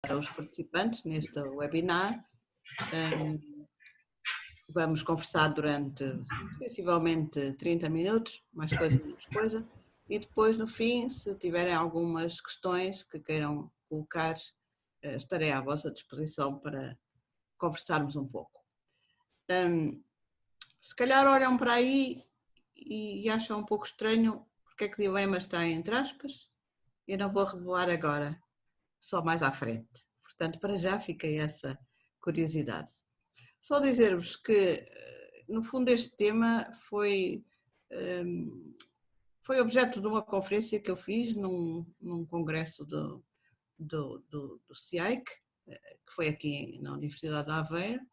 aos participantes neste webinar. Vamos conversar durante sensivelmente 30 minutos, mais coisa, menos coisa, e depois no fim, se tiverem algumas questões que queiram colocar, estarei à vossa disposição para conversarmos um pouco. Se calhar olham para aí e acham um pouco estranho porque é que dilema está entre aspas. Eu não vou revelar agora, só mais à frente. Portanto, para já fiquei essa curiosidade. Só dizer-vos que, no fundo, este tema foi objeto de uma conferência que eu fiz num congresso do CIAIC, que foi aqui na Universidade de Aveiro,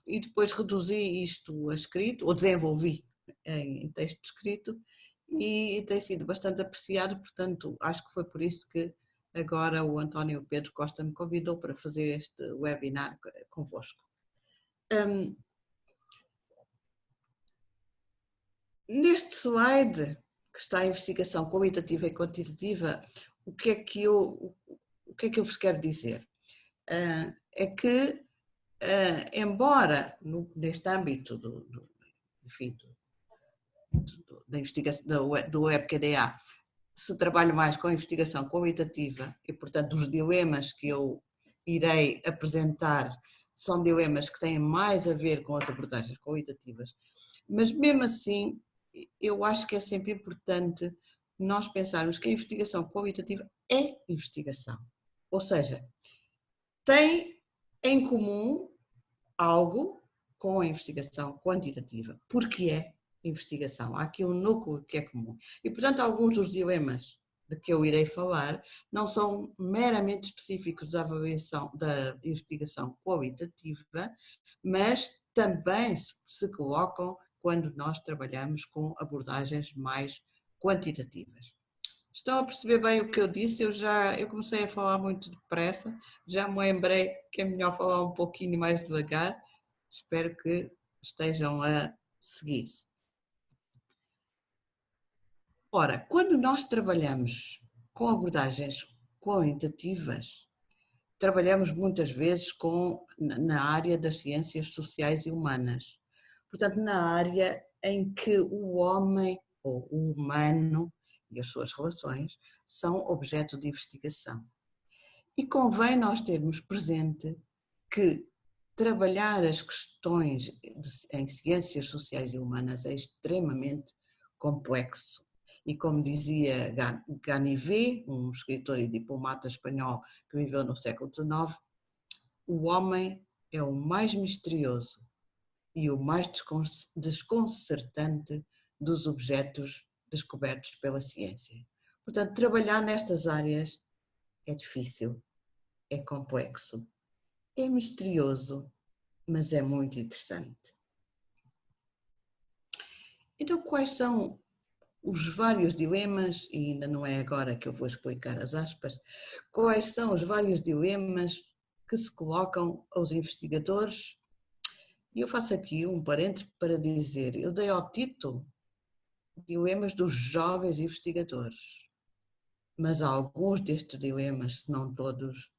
e depois reduzi isto a escrito, ou desenvolvi em texto escrito, e tem sido bastante apreciado, portanto acho que foi por isso que agora o António Pedro Costa me convidou para fazer este webinar convosco. Neste slide, que está a investigação qualitativa e quantitativa, o que é que eu vos quero dizer? É que, embora neste âmbito da investigação do WebQDA se trabalhe mais com a investigação qualitativa e, portanto, os dilemas que eu irei apresentar são dilemas que têm mais a ver com as abordagens qualitativas, mas mesmo assim eu acho que é sempre importante nós pensarmos que a investigação qualitativa é investigação, ou seja, tem em comum algo com a investigação quantitativa, porque é investigação, há aqui um núcleo que é comum. E, portanto, alguns dos dilemas de que eu irei falar não são meramente específicos da avaliação da investigação qualitativa, mas também se colocam quando nós trabalhamos com abordagens mais quantitativas. Estão a perceber bem o que eu disse? Eu comecei a falar muito depressa, já me lembrei que é melhor falar um pouquinho mais devagar, espero que estejam a seguir. Ora, quando nós trabalhamos com abordagens qualitativas, trabalhamos muitas vezes na área das ciências sociais e humanas. Portanto, na área em que o homem ou o humano e as suas relações são objeto de investigação. E convém nós termos presente que trabalhar as questões em ciências sociais e humanas é extremamente complexo. E como dizia Ganivet, um escritor e diplomata espanhol que viveu no século XIX, o homem é o mais misterioso e o mais desconcertante dos objetos descobertos pela ciência. Portanto, trabalhar nestas áreas é difícil, é complexo, é misterioso, mas é muito interessante. Então, quais são os vários dilemas, e ainda não é agora que eu vou explicar as aspas, quais são os vários dilemas que se colocam aos investigadores? E eu faço aqui um parênteses para dizer, eu dei ao título Dilemas dos Jovens Investigadores, mas alguns destes dilemas, se não todos,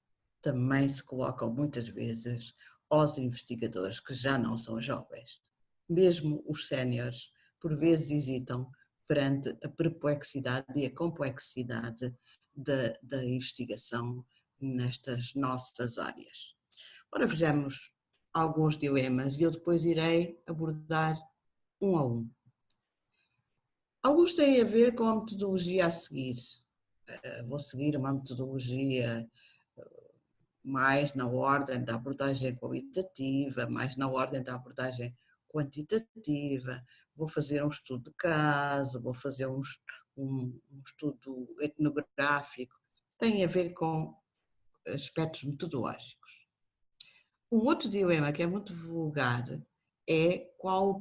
também se colocam muitas vezes aos investigadores que já não são jovens. Mesmo os séniores, por vezes, hesitam perante a perplexidade e a complexidade da investigação nestas nossas áreas. Ora, vejamos alguns dilemas e eu depois irei abordar um a um. Alguns têm a ver com a metodologia a seguir. Vou seguir uma metodologia mais na ordem da abordagem qualitativa, mais na ordem da abordagem quantitativa, vou fazer um estudo de caso, vou fazer um estudo etnográfico, tem a ver com aspectos metodológicos. Um outro dilema que é muito vulgar é qual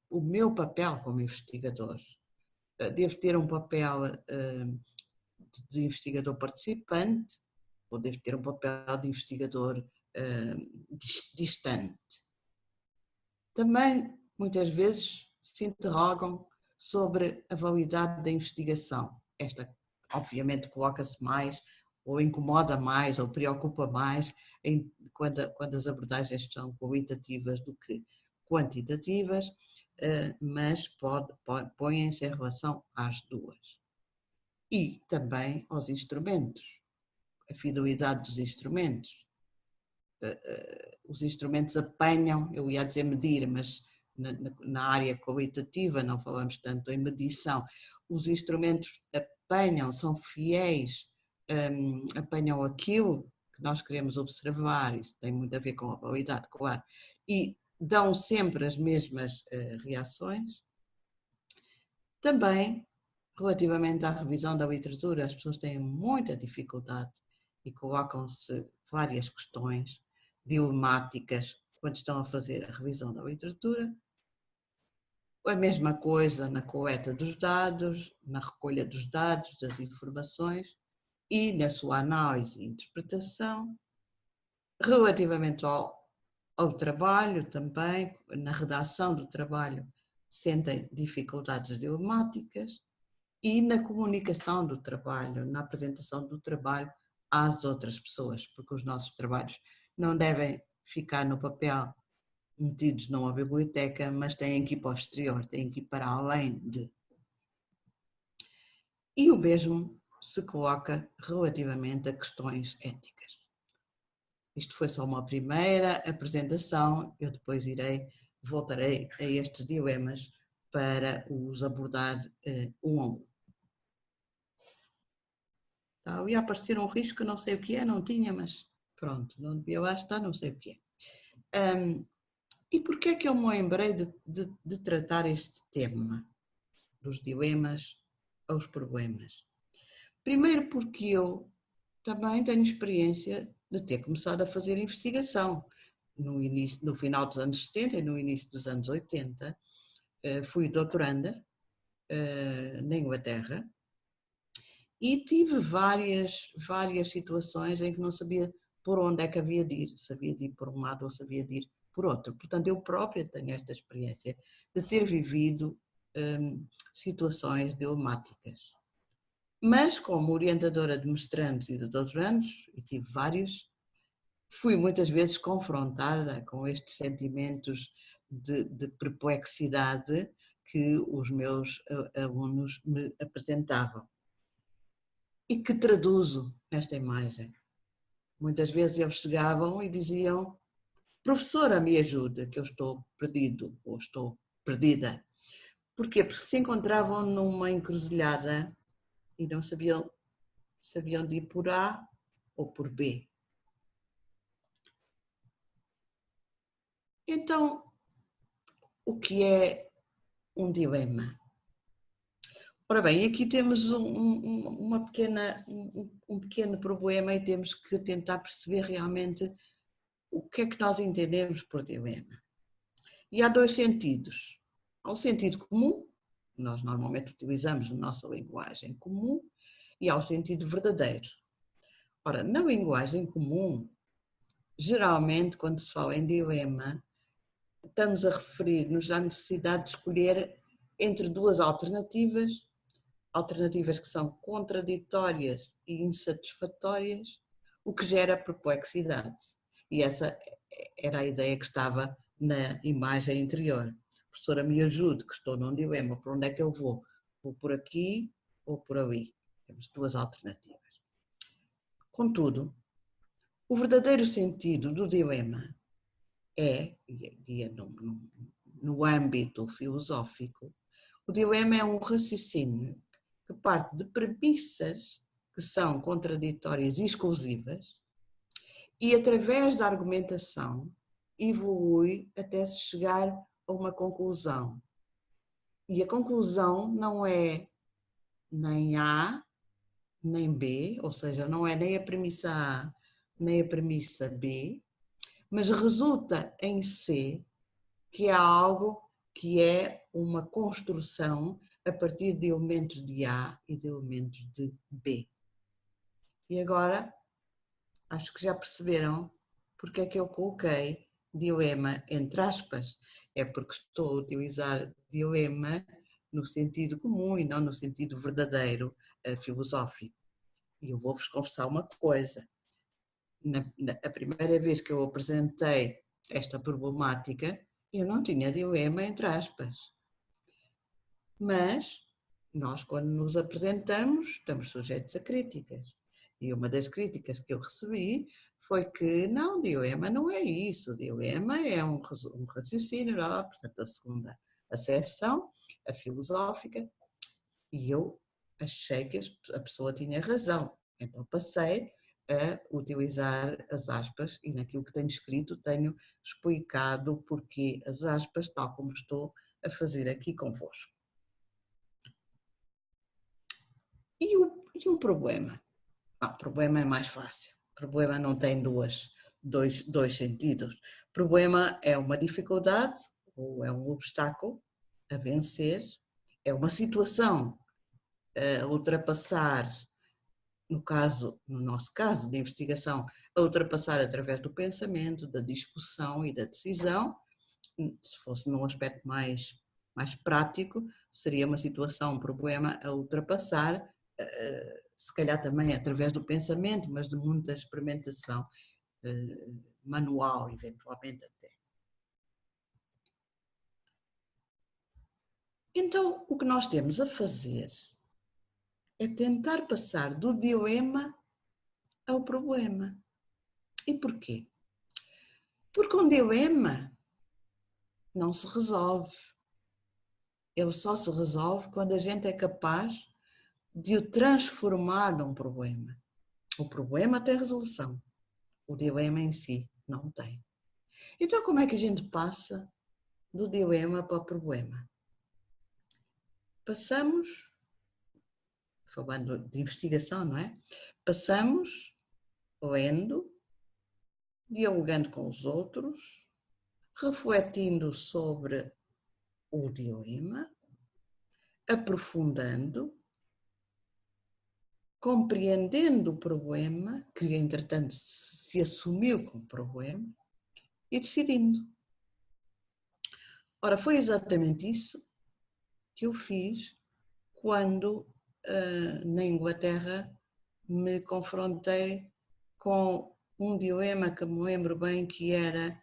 o meu papel como investigador. Devo ter um papel de investigador participante, ou devo ter um papel de investigador distante. Também, muitas vezes, se interrogam sobre a validade da investigação. Esta, obviamente, coloca-se mais ou incomoda mais, ou preocupa mais quando as abordagens são qualitativas do que quantitativas, mas põem-se em relação às duas. E também aos instrumentos, a fidelidade dos instrumentos. Os instrumentos apanham, eu ia dizer medir, mas na área qualitativa não falamos tanto em medição. Os instrumentos apanham, são fiéis, apanham aquilo que nós queremos observar, isso tem muito a ver com a validade, claro, e dão sempre as mesmas reações. Também, relativamente à revisão da literatura, as pessoas têm muita dificuldade e colocam-se várias questões dilemáticas quando estão a fazer a revisão da literatura. A mesma coisa na coleta dos dados, na recolha dos dados, das informações e na sua análise e interpretação. Relativamente ao trabalho também, na redação do trabalho, sentem dificuldades dilemáticas e na comunicação do trabalho, na apresentação do trabalho às outras pessoas, porque os nossos trabalhos não devem ficar no papel metidos numa biblioteca, mas têm que ir para o exterior, têm que ir para além de. E o mesmo se coloca relativamente a questões éticas. Isto foi só uma primeira apresentação, eu depois voltarei a estes dilemas para os abordar um a um. Tá, ia aparecer um risco, não sei o que é, não tinha, mas pronto, não devia lá estar, não sei o que é. E porquê é que eu me lembrei de tratar este tema, dos dilemas aos problemas? Primeiro porque eu também tenho experiência de ter começado a fazer investigação. No final dos anos 70 e no início dos anos 80, fui doutoranda na Inglaterra e tive várias situações em que não sabia por onde é que havia de ir, sabia de ir por um lado ou sabia de ir por outro. Portanto, eu própria tenho esta experiência de ter vivido situações dilemáticas. Mas como orientadora de mestrandos e de doutorandos, e tive vários, fui muitas vezes confrontada com estes sentimentos de perplexidade que os meus alunos me apresentavam e que traduzo nesta imagem. Muitas vezes eles chegavam e diziam: professora, me ajuda, que eu estou perdido ou estou perdida. Porquê? Porque se encontravam numa encruzilhada e não sabiam de ir por A ou por B. Então, o que é um dilema? Ora bem, aqui temos um pequeno problema e temos que tentar perceber realmente o que é que nós entendemos por dilema. E há dois sentidos. Há o sentido comum, que nós normalmente utilizamos na nossa linguagem comum, e há o sentido verdadeiro. Ora, na linguagem comum, geralmente, quando se fala em dilema, estamos a referir-nos à necessidade de escolher entre duas alternativas que são contraditórias e insatisfatórias, o que gera perplexidade. E essa era a ideia que estava na imagem anterior. Professora, me ajude, que estou num dilema, por onde é que eu vou? Vou por aqui ou por ali? Temos duas alternativas. Contudo, o verdadeiro sentido do dilema é, no âmbito filosófico, o dilema é um raciocínio que parte de premissas que são contraditórias e exclusivas e, através da argumentação, evolui até se chegar a uma conclusão. E a conclusão não é nem A, nem B, ou seja, não é nem a premissa A, nem a premissa B, mas resulta em C, que é algo que é uma construção a partir de elementos de A e de elementos de B. E agora, acho que já perceberam porque é que eu coloquei dilema entre aspas. É porque estou a utilizar dilema no sentido comum e não no sentido verdadeiro filosófico. E eu vou-vos confessar uma coisa. A primeira vez que eu apresentei esta problemática, eu não tinha dilema, entre aspas. Mas nós, quando nos apresentamos, estamos sujeitos a críticas. E uma das críticas que eu recebi foi que não, dilema não é isso, dilema é um raciocínio, portanto, a segunda acessão, a filosófica, e eu achei que a pessoa tinha razão. Então passei a utilizar as aspas e naquilo que tenho escrito tenho explicado porque as aspas, tal como estou a fazer aqui convosco. E o problema? O problema é mais fácil. O problema não tem dois sentidos. O problema é uma dificuldade ou é um obstáculo a vencer, é uma situação a ultrapassar, no nosso caso de investigação, a ultrapassar através do pensamento, da discussão e da decisão. Se fosse num aspecto mais prático, seria uma situação, um problema a ultrapassar, se calhar também através do pensamento, mas de muita experimentação manual, eventualmente até. Então, o que nós temos a fazer é tentar passar do dilema ao problema. E porquê? Porque um dilema não se resolve. Ele só se resolve quando a gente é capaz de o transformar num problema. O problema tem resolução, o dilema em si não tem. Então, como é que a gente passa do dilema para o problema? Passamos, falando de investigação, não é? Passamos lendo, dialogando com os outros, refletindo sobre o dilema, aprofundando, compreendendo o problema, que entretanto se assumiu como problema, e decidindo. Ora, foi exatamente isso que eu fiz quando na Inglaterra me confrontei com um dilema que me lembro bem que era,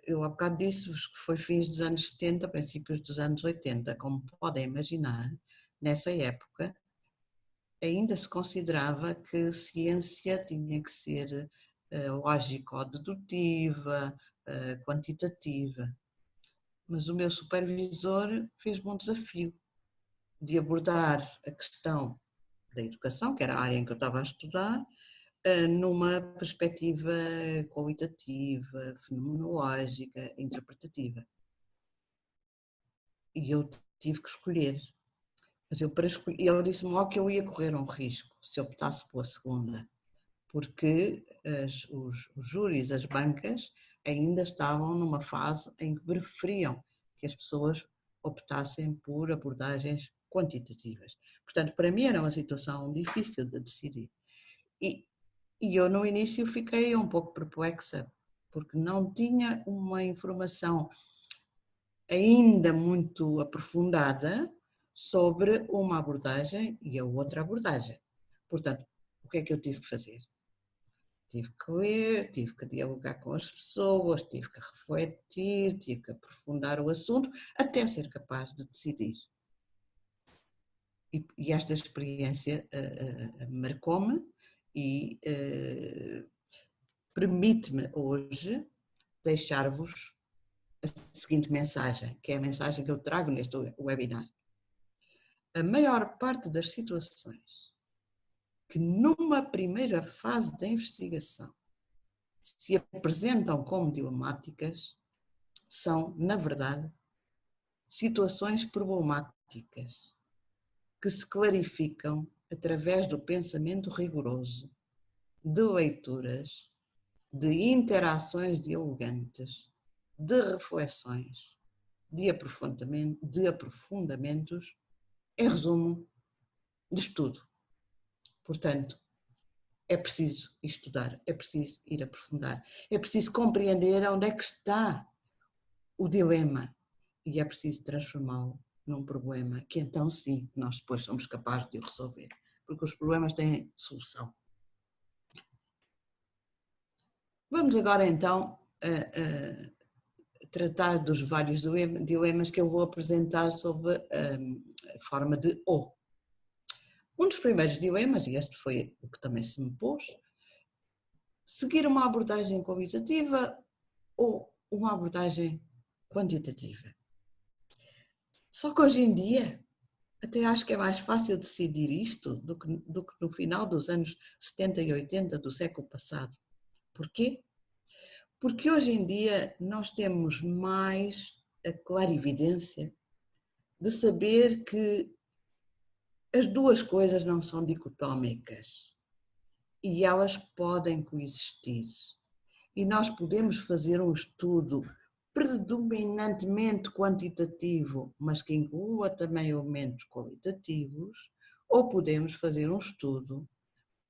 eu há bocado disse-vos que foi fins dos anos 70, princípios dos anos 80, como podem imaginar, nessa época ainda se considerava que ciência tinha que ser lógico-dedutiva, quantitativa. Mas o meu supervisor fez-me um desafio de abordar a questão da educação, que era a área em que eu estava a estudar, numa perspectiva qualitativa, fenomenológica, interpretativa. E eu tive que escolher. Mas ele disse-me logo que eu ia correr um risco se eu optasse pela segunda, porque os júris, as bancas, ainda estavam numa fase em que preferiam que as pessoas optassem por abordagens quantitativas. Portanto, para mim era uma situação difícil de decidir. E eu no início fiquei um pouco perplexa, porque não tinha uma informação ainda muito aprofundada sobre uma abordagem e a outra abordagem. Portanto, o que é que eu tive que fazer? Tive que ler, tive que dialogar com as pessoas, tive que refletir, tive que aprofundar o assunto até ser capaz de decidir. E esta experiência marcou-me e permite-me hoje deixar-vos a seguinte mensagem, que é a mensagem que eu trago neste webinar. A maior parte das situações que numa primeira fase da investigação se apresentam como dilemáticas são, na verdade, situações problemáticas que se clarificam através do pensamento rigoroso, de leituras, de interações dialogantes, de reflexões, de aprofundamentos, em resumo, de estudo. Portanto, é preciso estudar, é preciso ir aprofundar, é preciso compreender onde é que está o dilema e é preciso transformá-lo num problema que então sim, nós depois somos capazes de o resolver. porque os problemas têm solução. Vamos agora então tratar dos vários dilemas que eu vou apresentar sob a forma de O. Um dos primeiros dilemas, e este foi o que também se me pôs, seguir uma abordagem qualitativa ou uma abordagem quantitativa. Só que hoje em dia, até acho que é mais fácil decidir isto do que no final dos anos 70 e 80 do século passado. Porquê? Porque hoje em dia nós temos mais a clarividência de saber que as duas coisas não são dicotómicas e elas podem coexistir. E nós podemos fazer um estudo predominantemente quantitativo, mas que inclua também elementos qualitativos, ou podemos fazer um estudo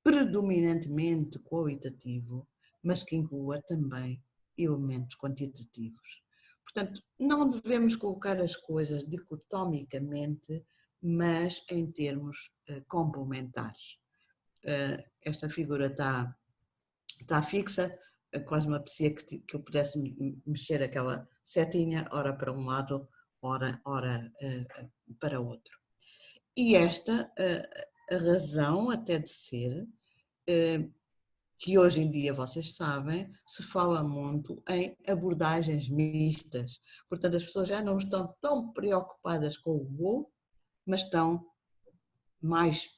predominantemente qualitativo, mas que inclua também elementos quantitativos. Portanto, não devemos colocar as coisas dicotomicamente, mas em termos complementares. Esta figura está fixa, quase me apetecia que eu pudesse mexer aquela setinha, ora para um lado, ora para outro. E esta, a razão até de ser, que hoje em dia, vocês sabem, se fala muito em abordagens mistas. Portanto, as pessoas já não estão tão preocupadas com o "o", mas estão mais,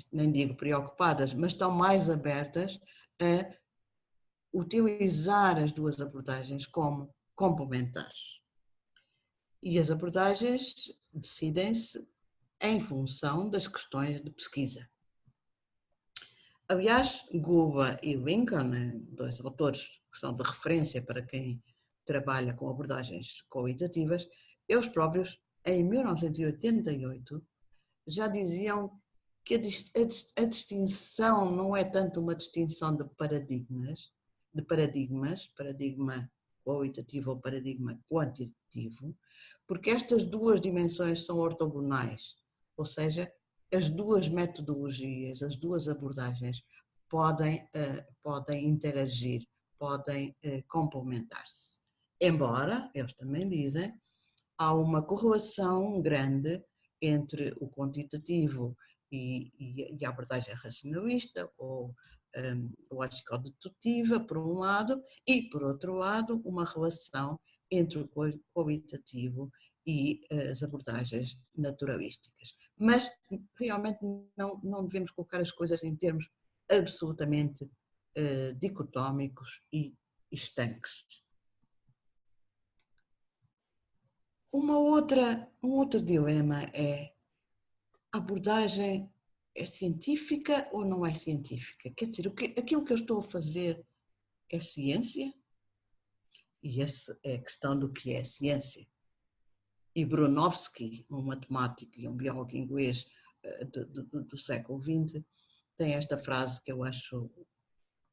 nem digo preocupadas, mas estão mais abertas a utilizar as duas abordagens como complementares. E as abordagens decidem-se em função das questões de pesquisa. Aliás, Guba e Lincoln, dois autores que são de referência para quem trabalha com abordagens qualitativas, eles próprios, em 1988, já diziam que a distinção não é tanto uma distinção de paradigma qualitativo ou paradigma quantitativo, porque estas duas dimensões são ortogonais, ou seja, as duas metodologias, as duas abordagens podem interagir, podem complementar-se. Embora, eles também dizem, há uma correlação grande entre o quantitativo e a abordagem racionalista ou lógico-dedutiva, por um lado, e, por outro lado, uma relação entre o qualitativo e as abordagens naturalísticas. Mas, realmente, não devemos colocar as coisas em termos absolutamente dicotómicos e estanques. Um outro dilema é: a abordagem é científica ou não é científica? Quer dizer, aquilo que eu estou a fazer é ciência? E essa é a questão do que é ciência. E Bronowski, um matemático e um biólogo inglês do século XX, tem esta frase que eu acho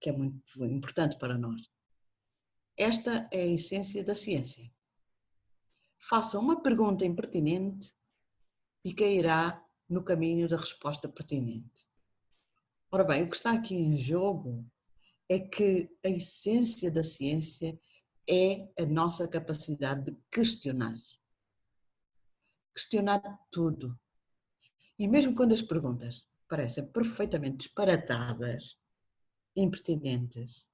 que é muito importante para nós. Esta é a essência da ciência. Faça uma pergunta impertinente e cairá no caminho da resposta pertinente. Ora bem, o que está aqui em jogo é que a essência da ciência é a nossa capacidade de questionar. Questionar tudo. E mesmo quando as perguntas parecem perfeitamente disparatadas, impertinentes,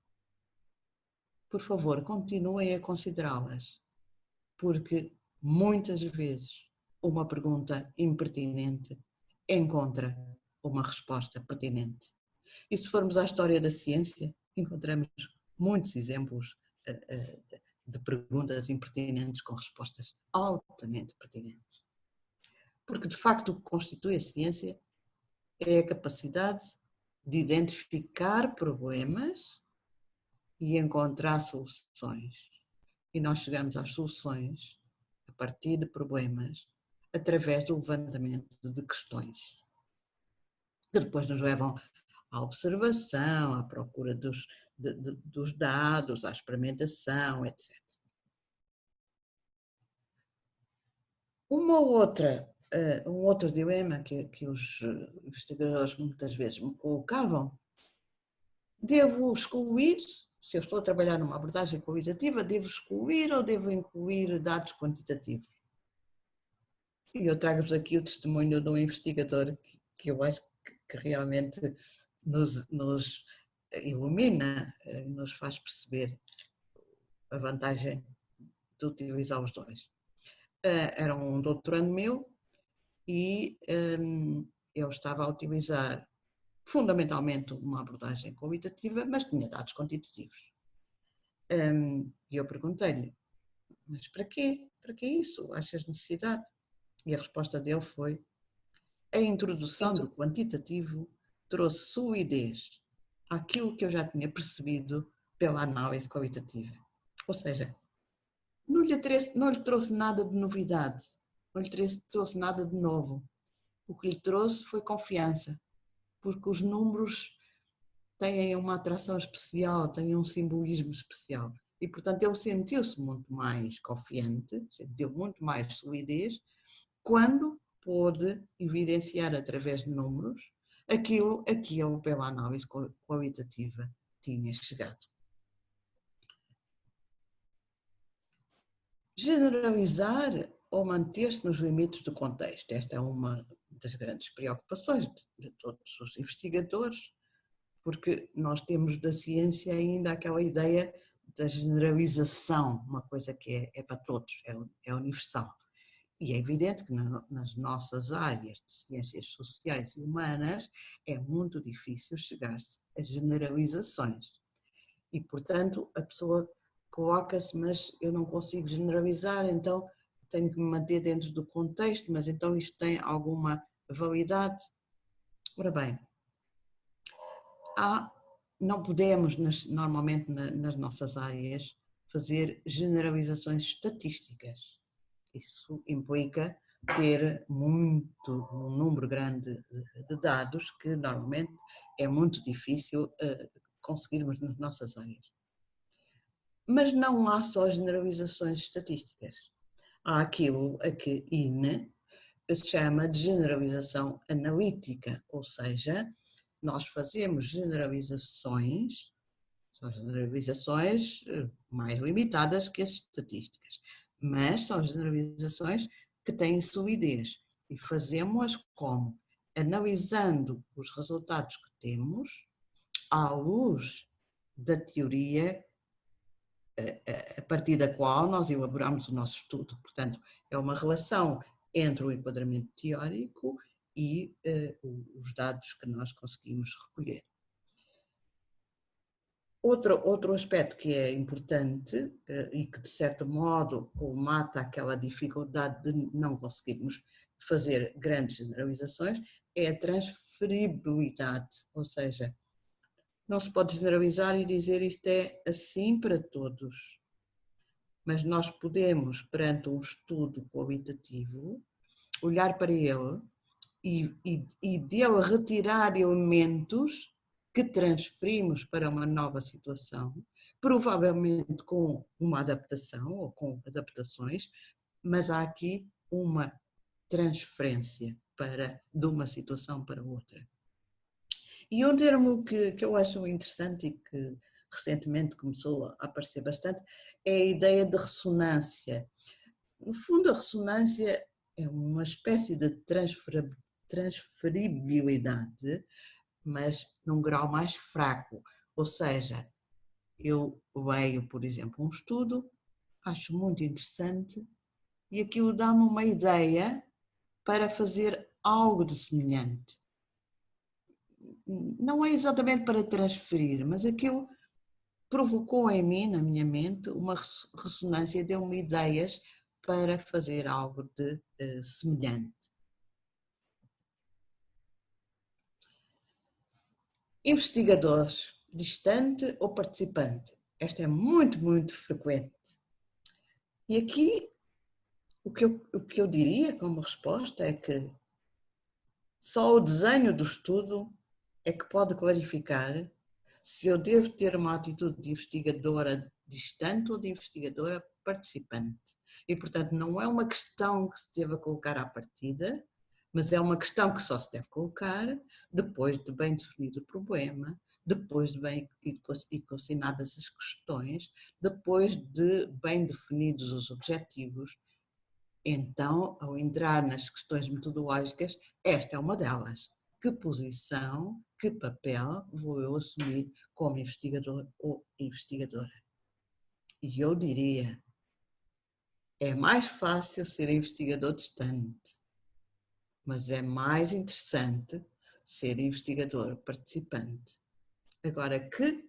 por favor, continuem a considerá-las, porque muitas vezes uma pergunta impertinente encontra uma resposta pertinente. E se formos à história da ciência, encontramos muitos exemplos de perguntas impertinentes com respostas altamente pertinentes. Porque, de facto, o que constitui a ciência é a capacidade de identificar problemas e encontrar soluções. E nós chegamos às soluções a partir de problemas, através do levantamento de questões, que depois nos levam à observação, à procura dos dados, à experimentação, etc. Uma outra um outro dilema que os investigadores muitas vezes me colocavam: devo excluir, se eu estou a trabalhar numa abordagem qualitativa, devo excluir ou devo incluir dados quantitativos? E eu trago-vos aqui o testemunho de um investigador que eu acho que realmente nos ilumina, nos faz perceber a vantagem de utilizar os dois. Era um doutorando meu e eu estava a utilizar fundamentalmente uma abordagem qualitativa, mas tinha dados quantitativos. E eu perguntei-lhe: mas para quê? Para que isso? Achas necessidade? E a resposta dele foi: a introdução do quantitativo trouxe solidez àquilo que eu já tinha percebido pela análise qualitativa. Ou seja, não lhe trouxe nada de novidade, não lhe trouxe nada de novo. O que lhe trouxe foi confiança, porque os números têm uma atração especial, têm um simbolismo especial. E, portanto, ele sentiu-se muito mais confiante, sentiu muito mais solidez, quando pôde evidenciar através de números aquilo a que ele, pela análise qualitativa, tinha chegado. Generalizar ou manter-se nos limites do contexto? Esta é uma das grandes preocupações de todos os investigadores, porque nós temos da ciência ainda aquela ideia da generalização, uma coisa que é para todos, é universal. E é evidente que nas nossas áreas de ciências sociais e humanas é muito difícil chegar-se a generalizações. E, portanto, a pessoa coloca-se: mas eu não consigo generalizar, então tenho que me manter dentro do contexto, mas então isto tem alguma validade? Ora bem, não podemos, normalmente nas nossas áreas, fazer generalizações estatísticas. Isso implica ter um número grande de dados que normalmente é muito difícil conseguirmos nas nossas áreas. Mas não há só generalizações estatísticas. Há aquilo a que INE se chama de generalização analítica, ou seja, nós fazemos generalizações, são generalizações mais limitadas que as estatísticas, mas são generalizações que têm solidez e fazemos-as como? Analisando os resultados que temos à luz da teoria a partir da qual nós elaboramos o nosso estudo. Portanto, é uma relação entre o enquadramento teórico e os dados que nós conseguimos recolher. Outro aspecto que é importante e que, de certo modo, colmata aquela dificuldade de não conseguirmos fazer grandes generalizações é a transferibilidade, ou seja, não se pode generalizar e dizer isto é assim para todos, mas nós podemos, perante um estudo qualitativo, olhar para ele e dele retirar elementos que transferimos para uma nova situação, provavelmente com uma adaptação ou com adaptações, mas há aqui uma transferência de uma situação para outra. E um termo que eu acho interessante e que recentemente começou a aparecer bastante é a ideia de ressonância. No fundo, a ressonância é uma espécie de transferibilidade, mas num grau mais fraco. Ou seja, eu leio, por exemplo, um estudo, acho muito interessante e aquilo dá-me uma ideia para fazer algo de semelhante. Não é exatamente para transferir, mas aquilo provocou em mim, na minha mente, uma ressonância, deu-me ideias para fazer algo de semelhante. Investigadores, distante ou participante? Esta é muito frequente. E aqui o que eu diria como resposta é que só o desenho do estudo é que pode clarificar se eu devo ter uma atitude de investigadora distante ou de investigadora participante. E, portanto, não é uma questão que se deva colocar à partida, mas é uma questão que só se deve colocar depois de bem definido o problema, depois de bem equacionadas as questões, depois de bem definidos os objetivos. Então, ao entrar nas questões metodológicas, esta é uma delas. Que posição, que papel vou eu assumir como investigador ou investigadora? E eu diria, é mais fácil ser investigador distante, mas é mais interessante ser investigador participante. Agora, que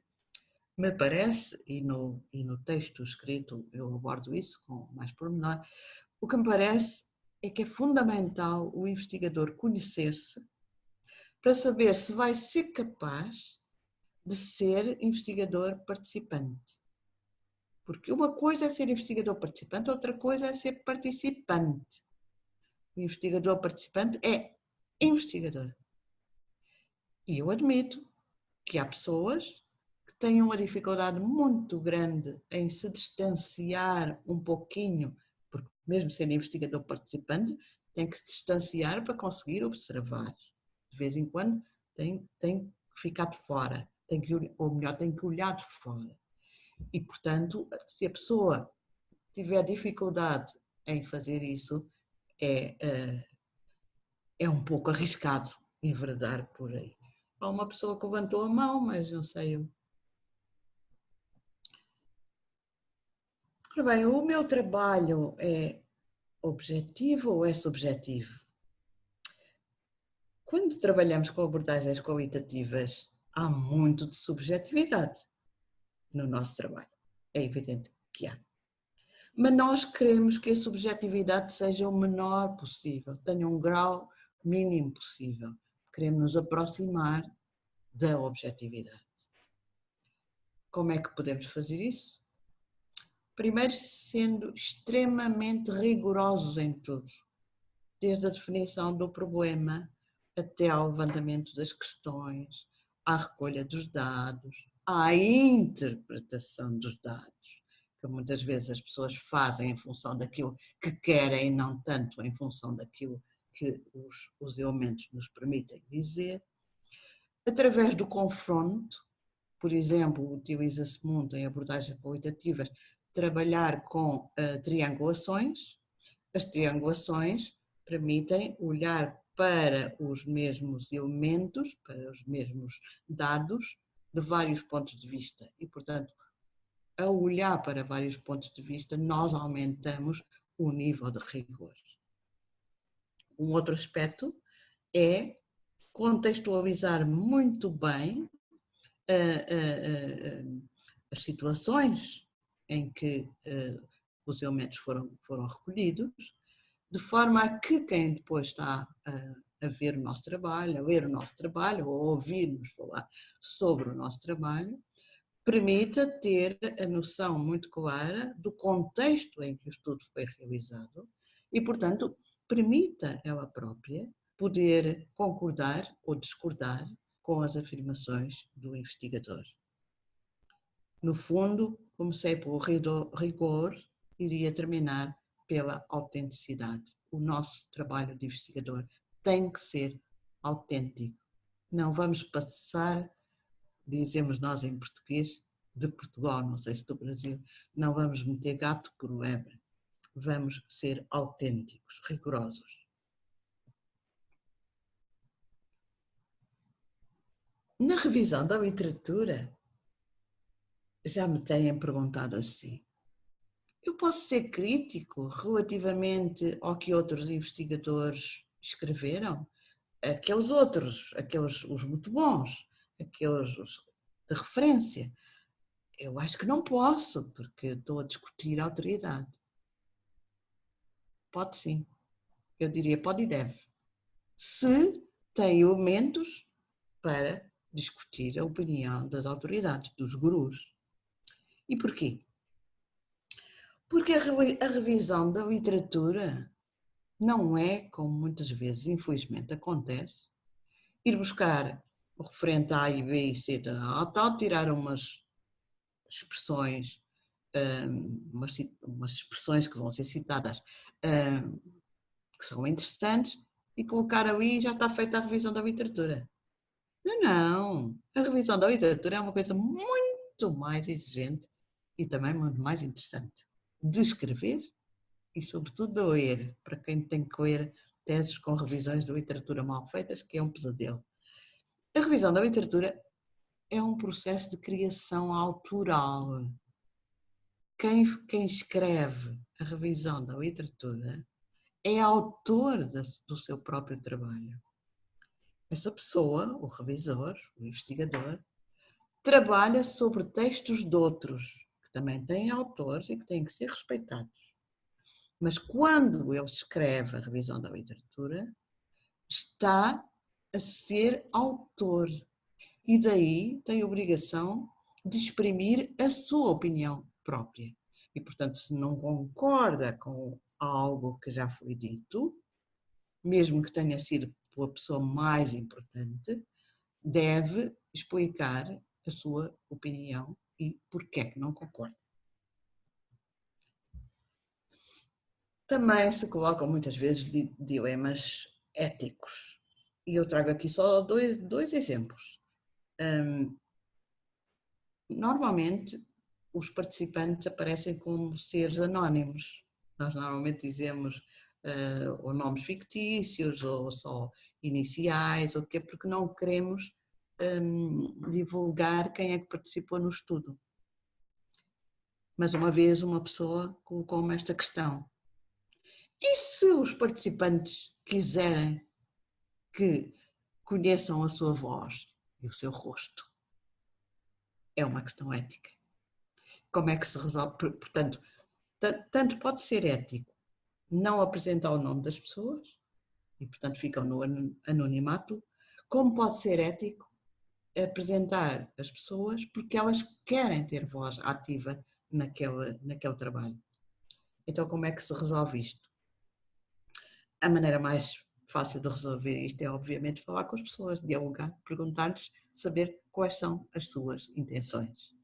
me parece, e no texto escrito eu abordo isso com mais pormenor, o que me parece é que é fundamental o investigador conhecer-se para saber se vai ser capaz de ser investigador participante. Porque uma coisa é ser investigador participante, outra coisa é ser participante. O investigador participante é investigador. E eu admito que há pessoas que têm uma dificuldade muito grande em se distanciar um pouquinho, porque mesmo sendo investigador participante, tem que se distanciar para conseguir observar. De vez em quando tem que ficar de fora, ou melhor, tem que olhar de fora. E, portanto, se a pessoa tiver dificuldade em fazer isso, é um pouco arriscado enveredar por aí. Há uma pessoa que levantou a mão, mas não sei. Ora bem, o meu trabalho é objetivo ou é subjetivo? Quando trabalhamos com abordagens qualitativas, há muito de subjetividade no nosso trabalho. É evidente que há. Mas nós queremos que a subjetividade seja o menor possível, tenha um grau mínimo possível. Queremos nos aproximar da objetividade. Como é que podemos fazer isso? Primeiro, sendo extremamente rigorosos em tudo, desde a definição do problema até ao levantamento das questões, à recolha dos dados, à interpretação dos dados, que muitas vezes as pessoas fazem em função daquilo que querem e não tanto em função daquilo que os elementos nos permitem dizer. Através do confronto, por exemplo, utiliza-se muito em abordagens qualitativas trabalhar com triangulações. As triangulações permitem olhar para os mesmos elementos, para os mesmos dados, de vários pontos de vista. E, portanto, ao olhar para vários pontos de vista, nós aumentamos o nível de rigor. Um outro aspecto é contextualizar muito bem as situações em que os elementos foram recolhidos, de forma a que quem depois está a ver o nosso trabalho, a ler o nosso trabalho, ou a ouvir-nos falar sobre o nosso trabalho, permita ter a noção muito clara do contexto em que o estudo foi realizado e, portanto, permita ela própria poder concordar ou discordar com as afirmações do investigador. No fundo, comecei pelo rigor, iria terminar pela autenticidade. O nosso trabalho de investigador tem que ser autêntico. Não vamos passar, dizemos nós em português, de Portugal, não sei se do Brasil, não vamos meter gato por lebre. Vamos ser autênticos, rigorosos. Na revisão da literatura, já me têm perguntado assim: eu posso ser crítico relativamente ao que outros investigadores escreveram? Aqueles outros, os muito bons, aqueles de referência. Eu acho que não posso, porque estou a discutir a autoridade. Pode sim. Eu diria pode e deve. Se tem elementos para discutir a opinião das autoridades, dos gurus. E porquê? Porque a revisão da literatura não é, como muitas vezes, infelizmente, acontece, ir buscar o referente A e B e C, tal, tirar umas expressões umas expressões que vão ser citadas que são interessantes e colocar ali já está feita a revisão da literatura. Não. A revisão da literatura é uma coisa muito mais exigente e também muito mais interessante de escrever e, sobretudo, de ler, para quem tem que ler teses com revisões de literatura mal feitas, que é um pesadelo. A revisão da literatura é um processo de criação autoral. Quem escreve a revisão da literatura é autor do seu próprio trabalho. Essa pessoa, o revisor, o investigador, trabalha sobre textos de outros, que também têm autores e que têm que ser respeitados. Mas quando ele escreve a revisão da literatura, está a ser autor e daí tem a obrigação de exprimir a sua opinião própria. E, portanto, se não concorda com algo que já foi dito, mesmo que tenha sido pela pessoa mais importante, deve explicar a sua opinião e porquê que não concorda. Também se colocam muitas vezes dilemas éticos. E eu trago aqui só dois exemplos. Normalmente, os participantes aparecem como seres anónimos. Nós normalmente dizemos ou nomes fictícios ou só iniciais, ou quê, porque não queremos divulgar quem é que participou no estudo. Mas uma vez uma pessoa colocou-me esta questão: e se os participantes quiserem que conheçam a sua voz e o seu rosto? É uma questão ética. Como é que se resolve? Portanto, tanto pode ser ético não apresentar o nome das pessoas, e portanto ficam no anonimato, como pode ser ético apresentar as pessoas porque elas querem ter voz ativa naquele trabalho. Então, como é que se resolve isto? A maneira mais fácil de resolver isto é, obviamente, falar com as pessoas, dialogar, perguntar-lhes, saber quais são as suas intenções.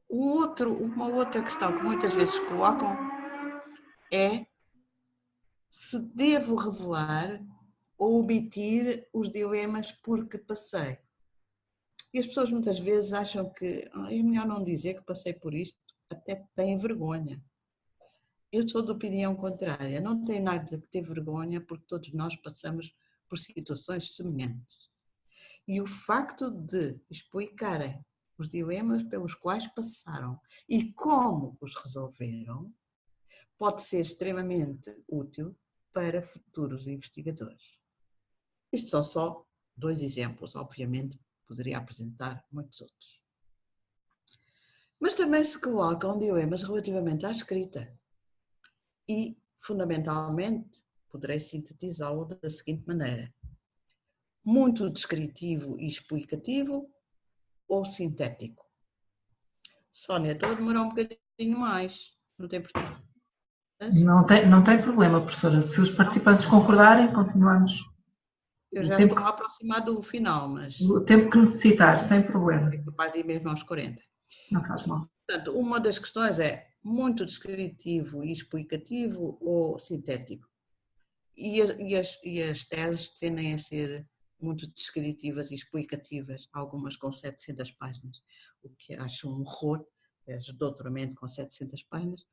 Uma outra questão que muitas vezes colocam é se devo revelar ou omitir os dilemas porque passei. E as pessoas muitas vezes acham que é melhor não dizer que passei por isto, até têm vergonha. Eu sou de opinião contrária, não tenho nada que ter vergonha porque todos nós passamos por situações semelhantes. E o facto de explicarem os dilemas pelos quais passaram e como os resolveram pode ser extremamente útil para futuros investigadores. Isto são só dois exemplos, obviamente poderia apresentar muitos outros. Mas também se colocam dilemas relativamente à escrita e, fundamentalmente, poderei sintetizá-lo da seguinte maneira: muito descritivo e explicativo ou sintético? Sónia, estou a demorar um bocadinho mais, não tem importância? Não tem problema, professora. Se os participantes concordarem, continuamos. Eu já estou a aproximar do final, mas o tempo que necessitar, sem problema. é capaz de ir mesmo aos 40. Não faz mal. Portanto, uma das questões é muito descritivo e explicativo ou sintético? E as teses tendem a ser muito descritivas e explicativas, algumas com 700 páginas, o que acho um horror, teses de doutoramento com 700 páginas.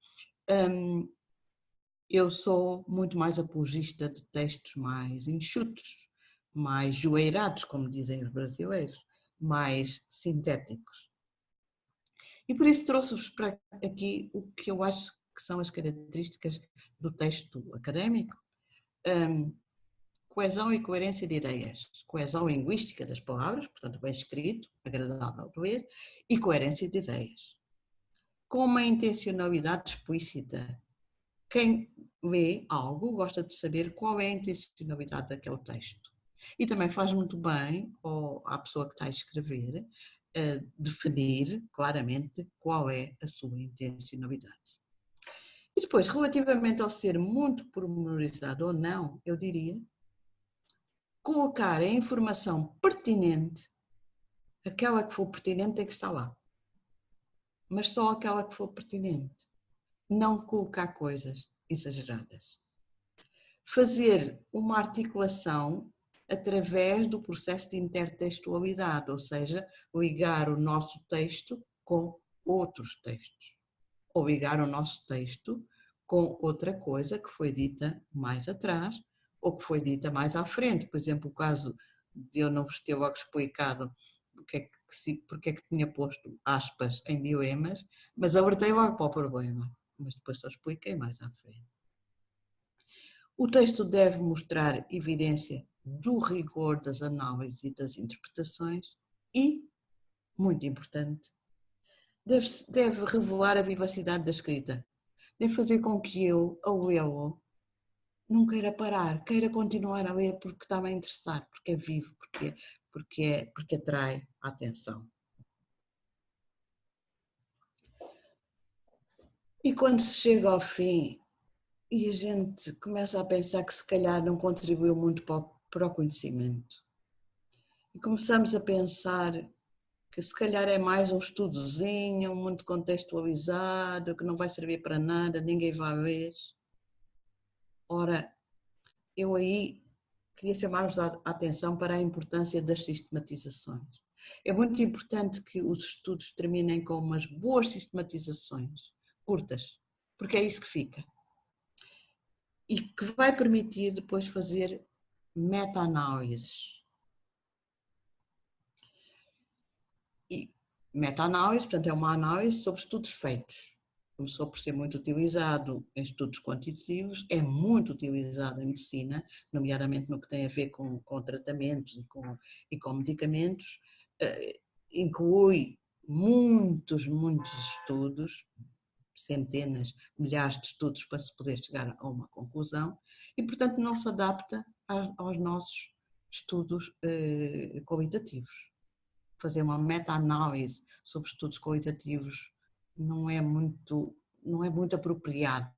Eu sou muito mais apologista de textos mais enxutos, mais joeirados, como dizem os brasileiros, mais sintéticos. E por isso trouxe-vos para aqui o que eu acho que são as características do texto académico. Coesão e coerência de ideias, coesão linguística das palavras, portanto bem escrito, agradável de ler, e coerência de ideias. Com uma intencionalidade explícita. Quem lê algo gosta de saber qual é a intencionalidade daquele texto. E também faz muito bem, ou à pessoa que está a escrever, definir claramente qual é a sua intencionalidade. E depois, relativamente ao ser muito pormenorizado ou não, eu diria colocar a informação pertinente, aquela que for pertinente tem que estar lá. mas só aquela que for pertinente. Não colocar coisas exageradas. Fazer uma articulação através do processo de intertextualidade, ou seja, ligar o nosso texto com outros textos, ou ligar o nosso texto com outra coisa que foi dita mais atrás ou que foi dita mais à frente. Por exemplo, o caso de eu não vos ter logo explicado porque é que tinha posto aspas em dilemas, mas alertei logo para o problema, mas depois só expliquei mais à frente. O texto deve mostrar evidência do rigor das análises e das interpretações e, muito importante, deve revelar a vivacidade da escrita. Deve fazer com que eu, ao lê-lo, não queira parar, queira continuar a ler porque está-me a interessar, porque é vivo, porque atrai a atenção. E quando se chega ao fim e a gente começa a pensar que se calhar não contribuiu muito para o conhecimento, e começamos a pensar que se calhar é mais um estudozinho, muito contextualizado, que não vai servir para nada, ninguém vai ler. Ora, eu aí queria chamar-vos a atenção para a importância das sistematizações. É muito importante que os estudos terminem com umas boas sistematizações, curtas, porque é isso que fica. E que vai permitir depois fazer meta-análises. E meta-análise, portanto, é uma análise sobre estudos feitos. Começou por ser muito utilizado em estudos quantitativos, é muito utilizado em medicina, nomeadamente no que tem a ver com tratamentos e com medicamentos, inclui muitos estudos, centenas, milhares de estudos para se poder chegar a uma conclusão e, portanto, não se adapta aos nossos estudos qualitativos. Fazer uma meta-análise sobre estudos qualitativos não é muito apropriado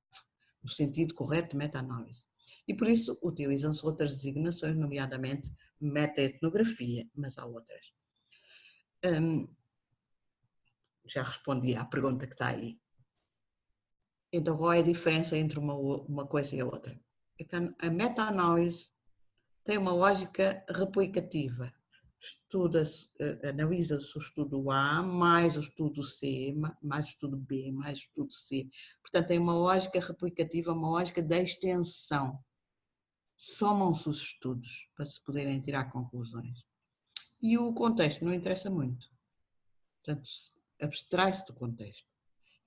no sentido correto de meta-análise. E por isso utilizam-se outras designações, nomeadamente meta-etnografia, mas há outras. Já respondi à pergunta que está aí. Então, qual é a diferença entre uma coisa e a outra? É que a meta-análise tem uma lógica replicativa. Analisa-se o estudo A, mais o estudo C, mais o estudo B, mais o estudo C. Portanto, tem uma lógica replicativa, uma lógica de extensão. Somam-se os estudos para se poderem tirar conclusões. E o contexto não interessa muito. Portanto, abstrai-se do contexto.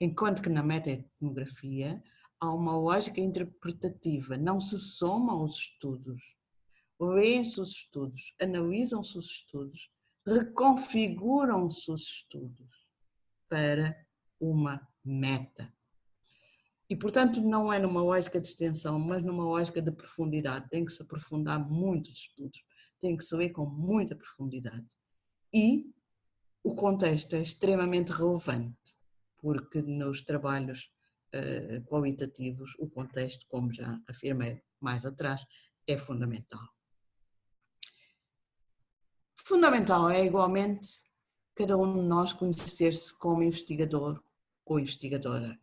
Enquanto que na meta-etnografia há uma lógica interpretativa, não se somam os estudos, leem-se os estudos, analisam-se os estudos, reconfiguram-se os estudos para uma meta. E, portanto, não é numa lógica de extensão, mas numa lógica de profundidade. Tem que se aprofundar muito os estudos, tem que se ler com muita profundidade. E o contexto é extremamente relevante, porque nos trabalhos qualitativos o contexto, como já afirmei mais atrás, é fundamental. Fundamental é igualmente cada um de nós conhecer-se como investigador ou investigadora.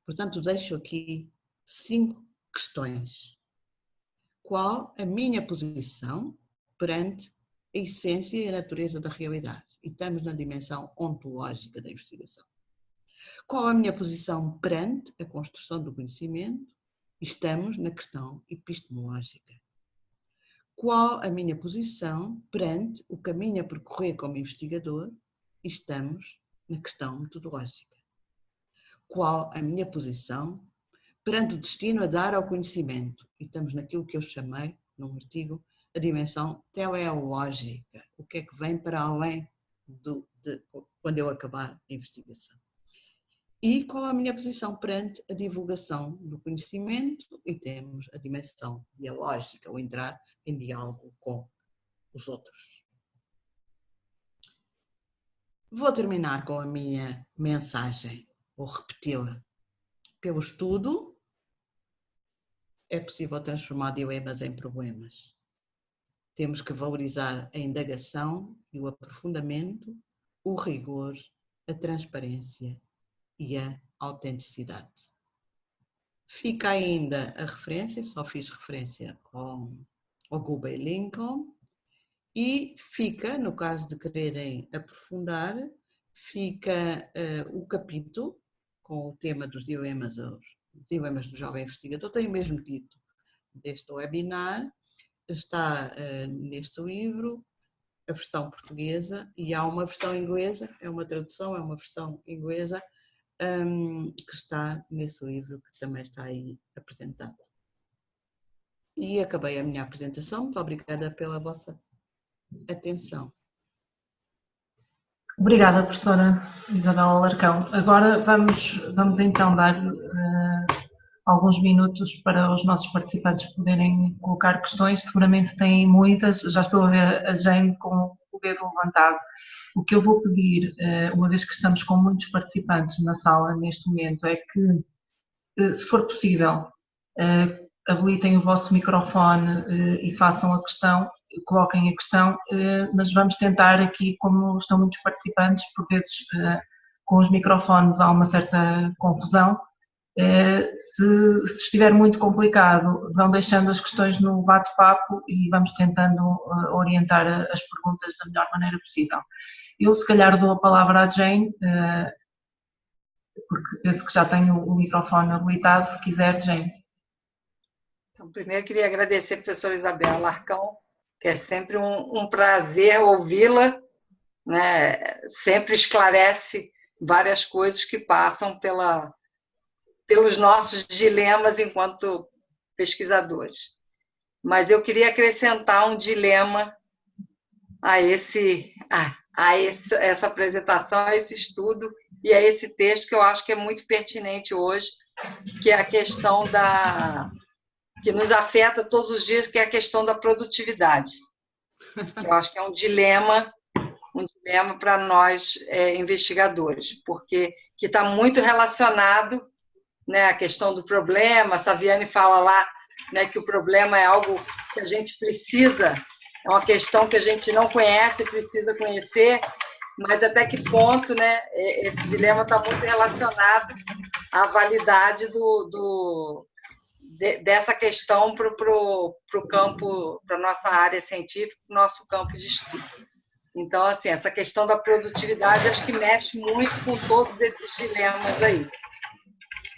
Portanto, deixo aqui 5 questões. Qual a minha posição perante a essência e a natureza da realidade? E estamos na dimensão ontológica da investigação. Qual a minha posição perante a construção do conhecimento? Estamos na questão epistemológica. Qual a minha posição perante o caminho a percorrer como investigador? Estamos na questão metodológica. Qual a minha posição perante o destino a dar ao conhecimento? E estamos naquilo que eu chamei, num artigo, a dimensão teleológica. O que é que vem para além de quando eu acabar a investigação? E qual a minha posição perante a divulgação do conhecimento? E temos a dimensão dialógica, o entrar em diálogo com os outros. Vou terminar com a minha mensagem, vou repeti-la. Pelo estudo, é possível transformar dilemas em problemas. Temos que valorizar a indagação e o aprofundamento, o rigor, a transparência e a autenticidade. Fica ainda a referência, só fiz referência ao Gulbenkian Lincoln, e fica, no caso de quererem aprofundar, fica o capítulo com o tema dos dilemas do jovem investigador, tem o mesmo título deste webinar, está neste livro, a versão portuguesa, e há uma versão inglesa, é uma tradução, é uma versão inglesa, que está nesse livro que também está aí apresentado. E acabei a minha apresentação. Muito obrigada pela vossa atenção. Obrigada, professora Isabel Alarcão. Agora vamos então dar alguns minutos para os nossos participantes poderem colocar questões. Seguramente têm muitas, já estou a ver a Jane com o dedo levantado. O que eu vou pedir, uma vez que estamos com muitos participantes na sala neste momento, é que, se for possível, habilitem o vosso microfone e façam a questão, coloquem a questão, mas vamos tentar aqui, como estão muitos participantes, por vezes com os microfones há uma certa confusão. Se estiver muito complicado, vão deixando as questões no bate-papo e vamos tentando orientar as perguntas da melhor maneira possível. Eu, se calhar, dou a palavra à Jane, porque penso que já tenho o microfone habilitado. Se quiser, Jane. Então, primeiro, queria agradecer a professora Isabel Alarcão, que é sempre um prazer ouvi-la, né? Sempre esclarece várias coisas que passam pelos nossos dilemas enquanto pesquisadores. Mas eu queria acrescentar um dilema a essa apresentação, a esse estudo e a esse texto que eu acho que é muito pertinente hoje, que é a questão que nos afeta todos os dias, que é a questão da produtividade. Eu acho que é um dilema para nós investigadores, porque que está muito relacionado, né, a questão do problema. A Saviane fala lá, né, que o problema é algo que a gente precisa, é uma questão que a gente não conhece, precisa conhecer, mas até que ponto, né, esse dilema está muito relacionado à validade dessa questão para o campo, para a nossa área científica, para o nosso campo de estudo. Então, assim, essa questão da produtividade acho que mexe muito com todos esses dilemas aí.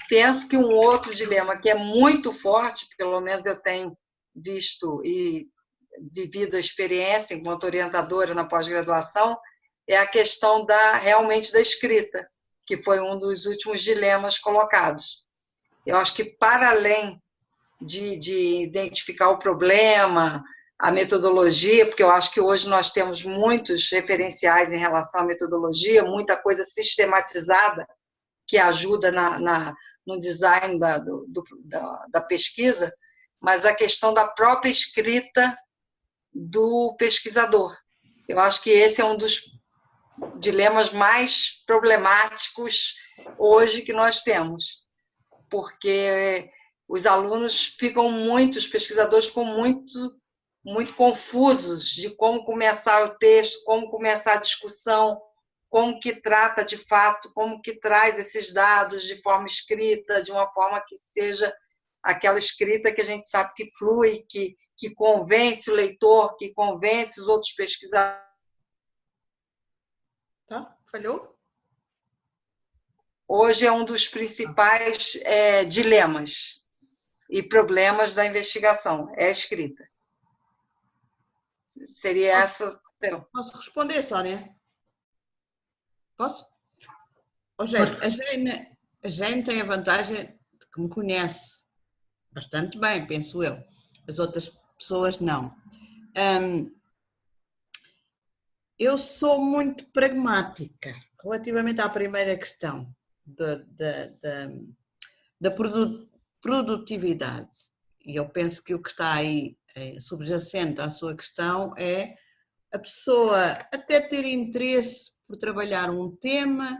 Penso que um outro dilema que é muito forte, pelo menos eu tenho visto e vivido a experiência enquanto orientadora na pós-graduação, é a questão realmente da escrita, que foi um dos últimos dilemas colocados. Eu acho que, para além de identificar o problema, a metodologia, porque eu acho que hoje nós temos muitos referenciais em relação à metodologia, muita coisa sistematizada que ajuda no design da pesquisa, mas a questão da própria escrita do pesquisador. Eu acho que esse é um dos dilemas mais problemáticos hoje que nós temos, porque os alunos os pesquisadores ficam muito confusos de como começar o texto, como começar a discussão, como que trata de fato, como que traz esses dados de forma escrita, de uma forma que seja aquela escrita que a gente sabe que flui, que convence o leitor, que convence os outros pesquisadores. Tá? Falhou? Hoje é um dos principais dilemas e problemas da investigação, é a escrita. Seria essa... Posso responder, Sónia? Posso? Oh, a Jane tem a vantagem de que me conhece bastante bem, penso eu. As outras pessoas não. Eu sou muito pragmática relativamente à primeira questão da produtividade. E eu penso que o que está aí subjacente à sua questão é a pessoa até ter interesse por trabalhar um tema,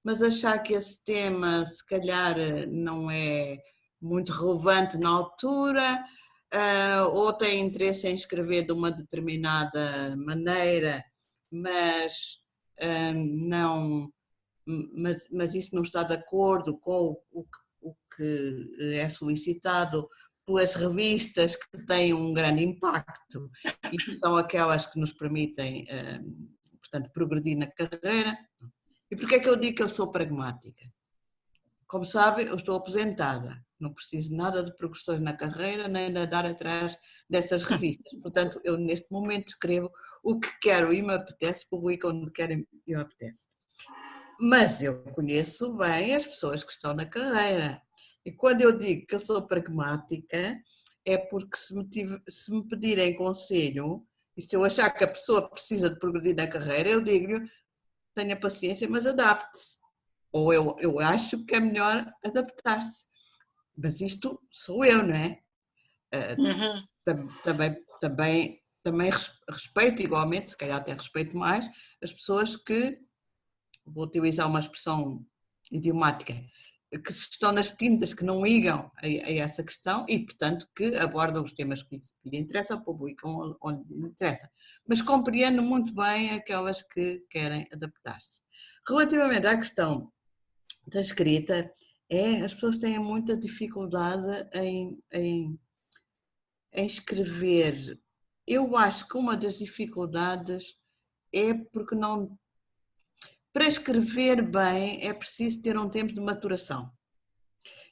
mas achar que esse tema se calhar não é muito relevante na altura, ou tem interesse em escrever de uma determinada maneira, mas não mas isso não está de acordo com o que é solicitado pelas revistas que têm um grande impacto e que são aquelas que nos permitem, portanto, progredir na carreira. E porquê é que eu digo que eu sou pragmática? Como sabe, eu estou aposentada, não preciso nada de progressões na carreira, nem de andar atrás dessas revistas. Portanto, eu neste momento escrevo o que quero e me apetece, publico onde quero e me apetece. Mas eu conheço bem as pessoas que estão na carreira. E quando eu digo que eu sou pragmática, é porque se me pedirem conselho, e se eu achar que a pessoa precisa de progredir na carreira, eu digo-lhe, tenha paciência, mas adapte-se. Ou eu acho que é melhor adaptar-se. Mas isto sou eu, não é? Também respeito igualmente, se calhar até respeito mais, as pessoas que, vou utilizar uma expressão idiomática, que estão nas tintas, que não ligam a essa questão e, portanto, que abordam os temas que lhe interessam, publicam onde lhe interessa. Mas compreendo muito bem aquelas que querem adaptar-se. Relativamente à questão da escrita, as pessoas têm muita dificuldade em escrever. Eu acho que uma das dificuldades é porque não... Para escrever bem é preciso ter um tempo de maturação.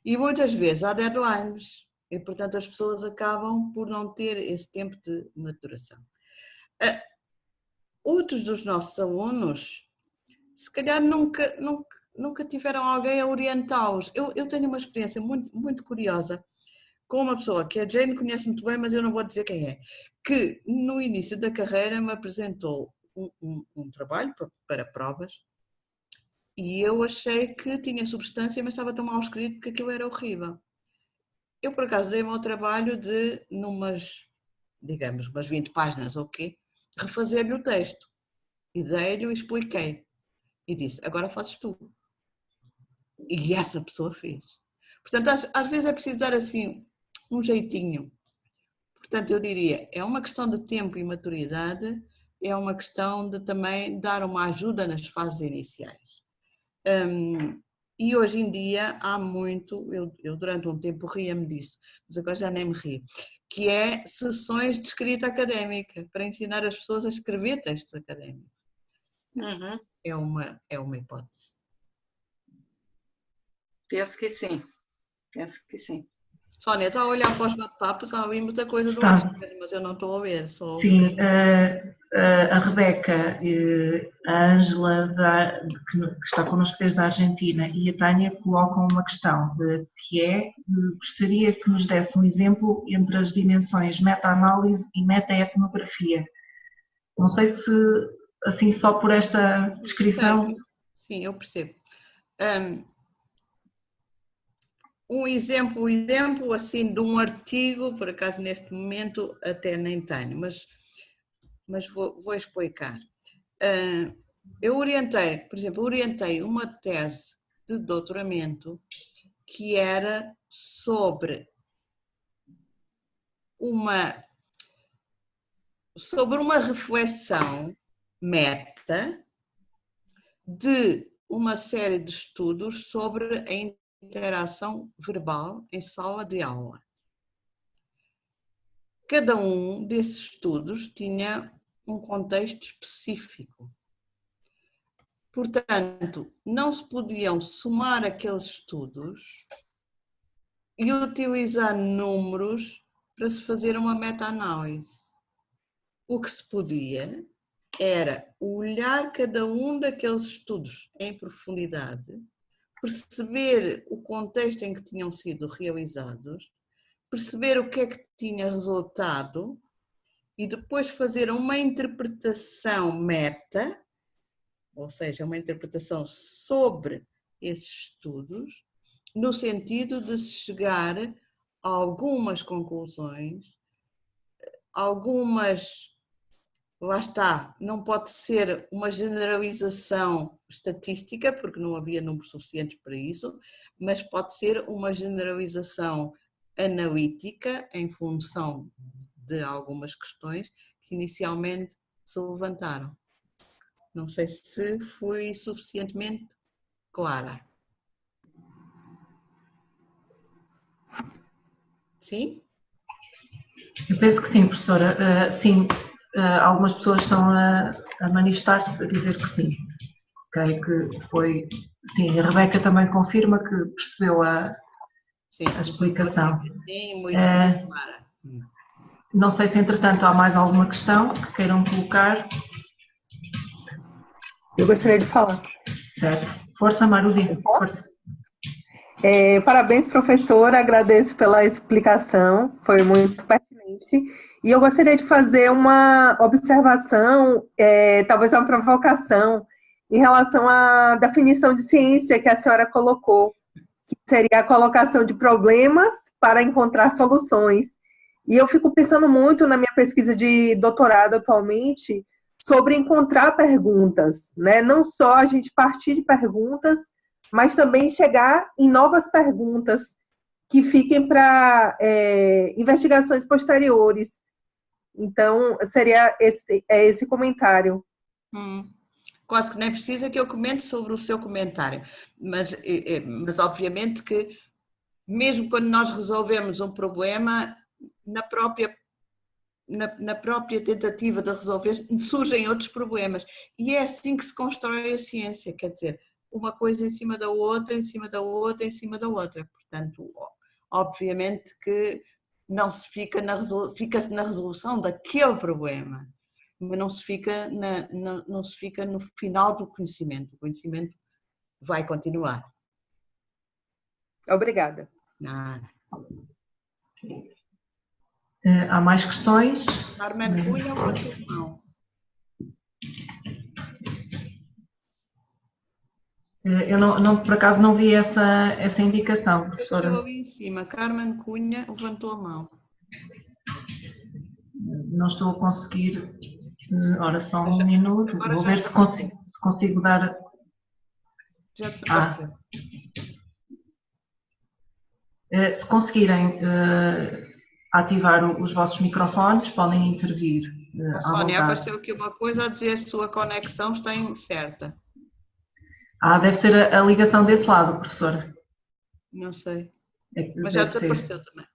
E muitas vezes há deadlines e, portanto, as pessoas acabam por não ter esse tempo de maturação. Outros dos nossos alunos, se calhar nunca tiveram alguém a orientá-los. Eu tenho uma experiência muito, muito curiosa com uma pessoa que a Jane conhece muito bem, mas eu não vou dizer quem é, que no início da carreira me apresentou um trabalho para provas e eu achei que tinha substância, mas estava tão mal escrito que aquilo era horrível. Eu, por acaso, dei-me ao trabalho de, digamos, umas 20 páginas ou quê, refazer-lhe o texto. E dei-lhe e expliquei. E disse, agora fazes tu. E essa pessoa fez. Portanto, às vezes é preciso dar assim um jeitinho. Portanto, eu diria, é uma questão de tempo e maturidade, é uma questão de também dar uma ajuda nas fases iniciais. E hoje em dia há muito, eu durante um tempo ria-me disso, mas agora já nem me rio, que é sessões de escrita académica, para ensinar as pessoas a escrever textos académicos. É uma hipótese. Penso que sim, penso que sim. Sónia, está a olhar para os bate-papos, há ali muita coisa do WhatsApp, mas eu não estou a ver. Só sim, a Rebeca, a Ângela, que está connosco desde a Argentina, e a Tânia colocam uma questão, que é, gostaria que nos desse um exemplo entre as dimensões meta-análise e meta-etnografia. Não sei se, assim, só por esta descrição... Sim, eu percebo. Um exemplo assim de um artigo, por acaso neste momento até nem tenho, mas vou explicar. Eu orientei uma tese de doutoramento que era sobre uma reflexão meta de uma série de estudos sobre a interação verbal em sala de aula. Cada um desses estudos tinha um contexto específico. Portanto, não se podiam somar aqueles estudos e utilizar números para se fazer uma meta-análise. O que se podia era olhar cada um daqueles estudos em profundidade, perceber o contexto em que tinham sido realizados, perceber o que é que tinha resultado e depois fazer uma interpretação meta, ou seja, uma interpretação sobre esses estudos, no sentido de se chegar a algumas conclusões, lá está, não pode ser uma generalização estatística, porque não havia números suficientes para isso, mas pode ser uma generalização analítica em função de algumas questões que inicialmente se levantaram. Não sei se fui suficientemente Clara. Sim? Eu penso que sim, professora. Sim, algumas pessoas estão a manifestar-se a dizer que sim. Ok, que foi. Sim, a Rebeca também confirma que percebeu a explicação. Sim, muito clara. Não sei se, entretanto, há mais alguma questão que queiram colocar. Eu gostaria de falar. Certo. Força, Maruzinho. Força. Parabéns, professora. Agradeço pela explicação. Foi muito pertinente. E eu gostaria de fazer uma observação, talvez uma provocação, em relação à definição de ciência que a senhora colocou, que seria a colocação de problemas para encontrar soluções. E eu fico pensando muito na minha pesquisa de doutorado atualmente sobre encontrar perguntas, né? Não só a gente partir de perguntas, mas também chegar em novas perguntas que fiquem para investigações posteriores. Então, seria esse comentário. Quase que nem precisa que eu comente sobre o seu comentário, mas obviamente que mesmo quando nós resolvemos um problema, na própria tentativa de resolver, surgem outros problemas. E é assim que se constrói a ciência, quer dizer, uma coisa em cima da outra, em cima da outra, em cima da outra. Portanto, obviamente que não se fica fica-se na resolução daquele problema, mas não se fica no final do conhecimento. O conhecimento vai continuar. Obrigada. Nada. Há mais questões? Carmen Cunha, levantou a mão. Eu não, por acaso não vi essa indicação, professora. Apareceu ali em cima. Carmen Cunha levantou a mão. Não estou a conseguir. Ora, só um minuto. Vou ver se consigo dar. Já desapareceu. Se conseguirem ativar os vossos microfones, podem intervir. Sónia, apareceu aqui uma coisa a dizer se a sua conexão está incerta. Deve ser a ligação desse lado, professora. Não sei. Mas já desapareceu também.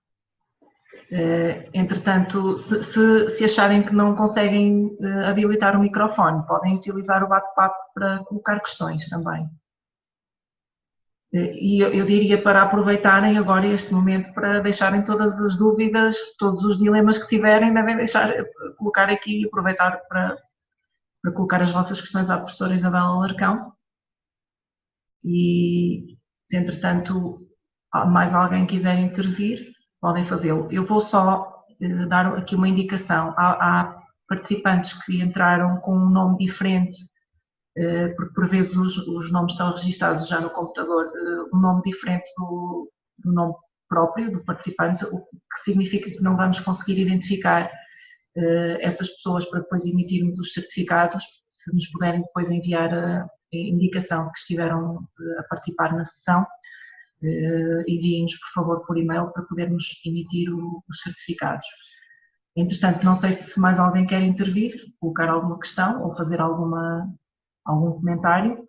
Entretanto, se acharem que não conseguem habilitar o microfone, podem utilizar o bate-papo para colocar questões também. E eu diria para aproveitarem agora este momento para deixarem todas as dúvidas, todos os dilemas que tiverem, devem colocar aqui e aproveitar para colocar as vossas questões à professora Isabel Alarcão. E se entretanto mais alguém quiser intervir, podem fazê-lo. Eu vou só dar aqui uma indicação. Há participantes que entraram com um nome diferente, porque por vezes os nomes estão registados já no computador, um nome diferente do nome próprio do participante, o que significa que não vamos conseguir identificar essas pessoas para depois emitirmos os certificados. Se nos puderem depois enviar a indicação que estiveram a participar na sessão, enviem-nos, por favor, por e-mail para podermos emitir os certificados. Entretanto, não sei se mais alguém quer intervir, colocar alguma questão ou fazer algum comentário.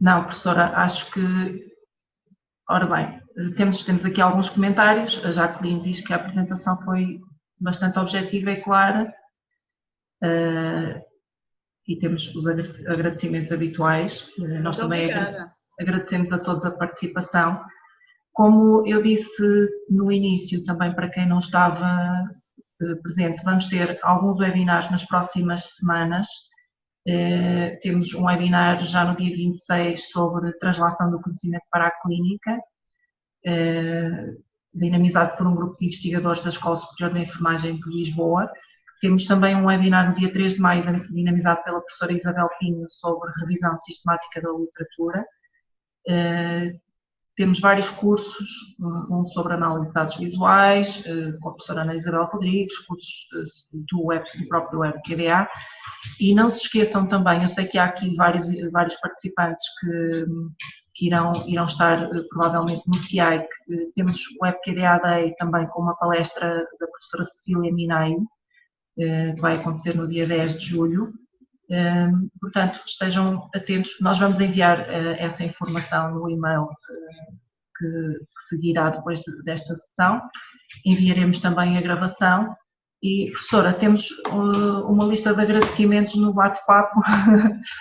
Não, professora, acho que... Ora bem, temos aqui alguns comentários. A Jacqueline diz que a apresentação foi bastante objetiva e clara. E temos os agradecimentos habituais. Nós também agradecemos a todos a participação. Como eu disse no início, também para quem não estava presente, vamos ter alguns webinars nas próximas semanas. Temos um webinar já no dia 26 sobre translação do conhecimento para a clínica, dinamizado por um grupo de investigadores da Escola Superior de Enfermagem de Lisboa. Temos também um webinar no dia 3 de maio, dinamizado pela professora Isabel Pinho, sobre revisão sistemática da literatura. Temos vários cursos, um sobre análise de dados visuais, com a professora Ana Isabel Rodrigues, cursos do próprio WebQDA. E não se esqueçam também, eu sei que há aqui vários participantes que irão estar provavelmente no CIAIC. Temos o WebQDA Day também com uma palestra da professora Cecília Minaio, que vai acontecer no dia 10 de julho. Portanto, estejam atentos, nós vamos enviar essa informação no e-mail que seguirá depois desta sessão. Enviaremos também a gravação. E, professora, temos uma lista de agradecimentos no bate-papo.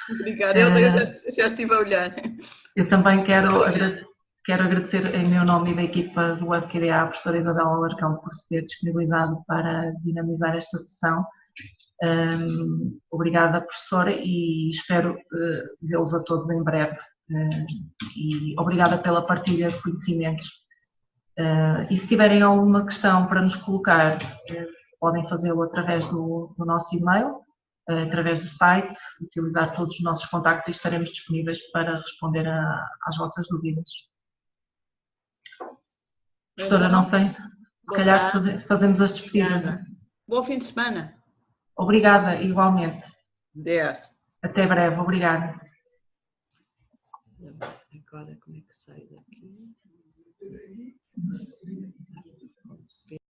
Obrigada, eu já estive a olhar. Eu também quero agradecer em meu nome e da equipa do WebQDA a professora Isabel Alarcão por se ter disponibilizado para dinamizar esta sessão. Obrigada, professora, e espero vê-los a todos em breve. E obrigada pela partilha de conhecimentos. E se tiverem alguma questão para nos colocar, podem fazê-lo através do nosso e-mail, através do site, utilizar todos os nossos contactos e estaremos disponíveis para responder às vossas dúvidas. Professora, Então, não sei, se calhar fazemos as despedidas. Obrigada. Bom fim de semana. Obrigada, igualmente. Deus. Até breve, obrigada. Agora, como é que sai daqui?